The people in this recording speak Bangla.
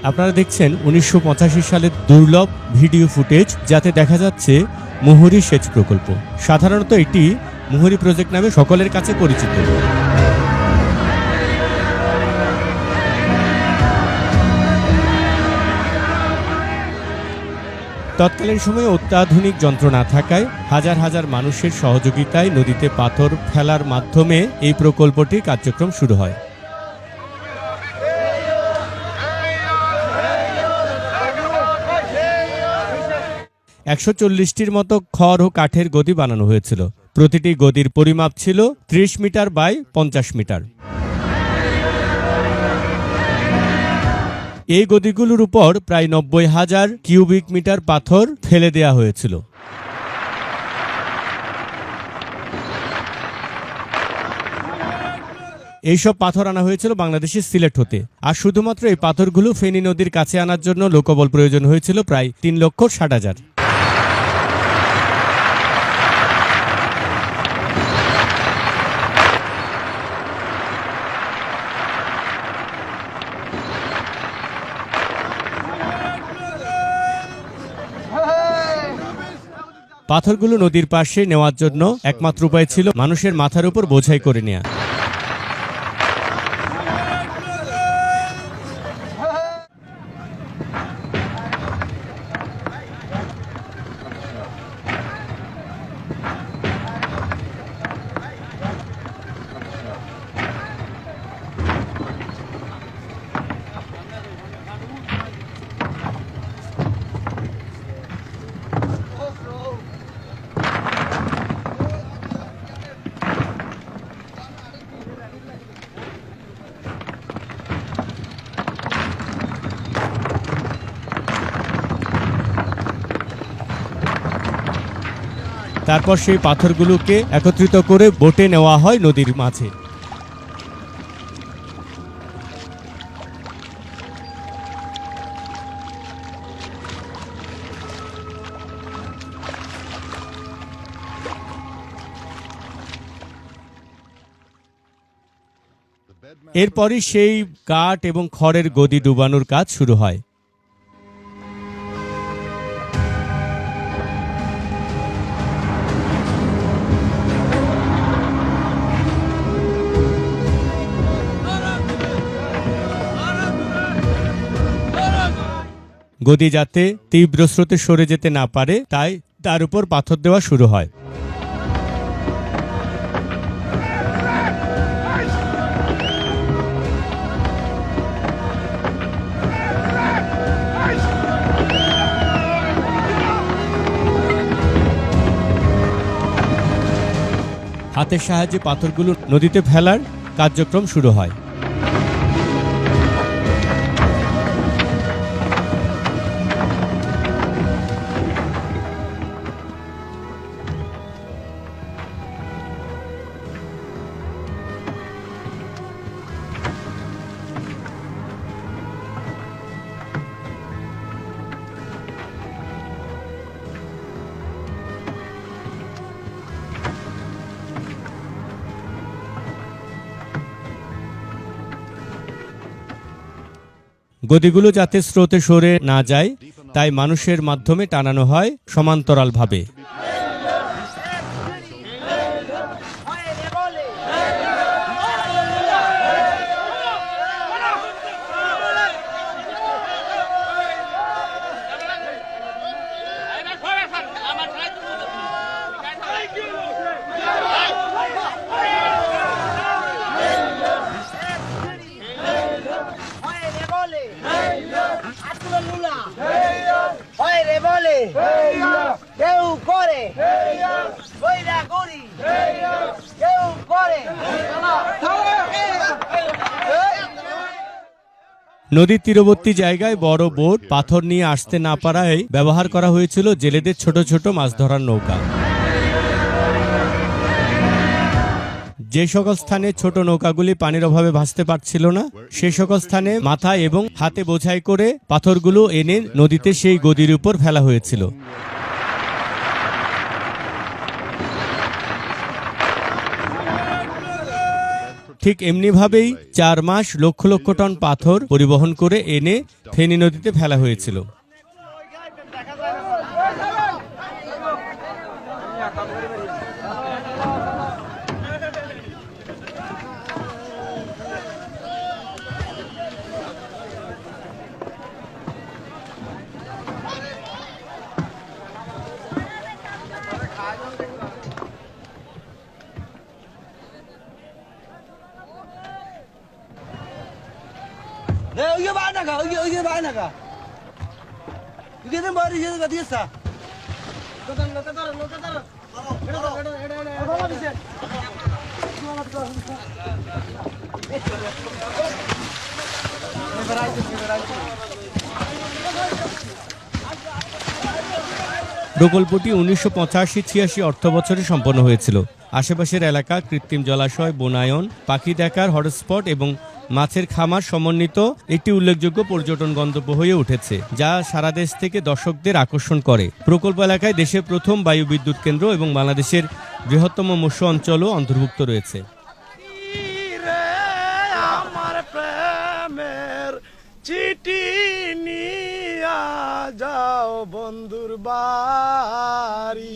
আপনারা দেখছেন ১৯৮৫ সালের দুর্লভ ভিডিও ফুটেজ, যাতে দেখা যাচ্ছে মুহুরী সেচ প্রকল্প। সাধারণত এটি মুহুরী প্রজেক্ট নামে সকলের কাছে পরিচিত। তৎকালীন সময়ে অত্যাধুনিক যন্ত্র না থাকায় হাজার হাজার মানুষের সহযোগিতায় নদীতে পাথর ফেলার মাধ্যমে এই প্রকল্পটির কার্যক্রম শুরু হয়। ১৪০টির মতো খড় ও কাঠের গদি বানানো হয়েছিল। প্রতিটি গদির পরিমাপ ছিল ৩০ মিটার বাই ৫০ মিটার। এই গদিগুলোর উপর প্রায় ৯০,০০০ কিউবিক মিটার পাথর ফেলে দেয়া হয়েছিল। এইসব পাথর আনা হয়েছিল বাংলাদেশের সিলেট হতে। আর শুধুমাত্র এই পাথরগুলো ফেনী নদীর কাছে আনার জন্য লোকবল প্রয়োজন হয়েছিল প্রায় ৩,৬০,০০০। পাথরগুলো নদীর পাশে নেওয়ার জন্য একমাত্র উপায় ছিল মানুষের মাথার উপর বোঝাই করে নেওয়া। তারপর সেই পাথরগুলোকে একত্রিত করে বোটে নেওয়া হয় নদীর মাঝে। এরপরই সেই কাঠ এবং খড়ের গদি ডুবানোর কাজ শুরু হয়। গদি যাতে তীব্র স্রোতে সরে যেতে না পারে, তাই তার উপর পাথর দেওয়া শুরু হয়। হাতের সাহায্যে পাথরগুলো নদীতে ফেলার কার্যক্রম শুরু হয়। গদিগুলো যাতে স্রোতে সরে না যায়, তাই মানুষের মাধ্যমে টানানো হয় সমান্তরালভাবে। নদীর তীরবর্তী জায়গায় বড় বোট পাথর নিয়ে আসতে না পারায় ব্যবহার করা হয়েছিল জেলেদের ছোট ছোট মাছ ধরার নৌকা। যে সকল স্থানে ছোট নৌকাগুলি পানির অভাবে ভাসতে পারছিল না, সে সকল স্থানে মাথায় এবং হাতে বোঝাই করে পাথরগুলো এনে নদীতে সেই গদির উপর ফেলা হয়েছিল। ঠিক এমনিভাবেই 4 মাস লক্ষ লক্ষ টন পাথর পরিবহন করে এনে ফেনী নদীতে ফেলা হয়েছিল। প্রকল্পটি 1985-86 অর্থবছরে সম্পন্ন হয়েছিল। আশেপাশের এলাকা কৃত্রিম জলাশয়, বনায়ন, পাখি দেখার হটস্পট এবং মাছের খামার সমন্বিত একটি উল্লেখযোগ্য পর্যটন গন্তব্য হয়ে উঠেছে, যা সারা দেশ থেকে দর্শকদের আকর্ষণ করে। প্রকল্প এলাকায় দেশের প্রথম বায়ু বিদ্যুৎ কেন্দ্র এবং বাংলাদেশের বৃহত্তম মৎস্য অঞ্চলও অন্তর্ভুক্ত রয়েছে। চিঠি নিয়া যাও বন্ধুর বাড়ি।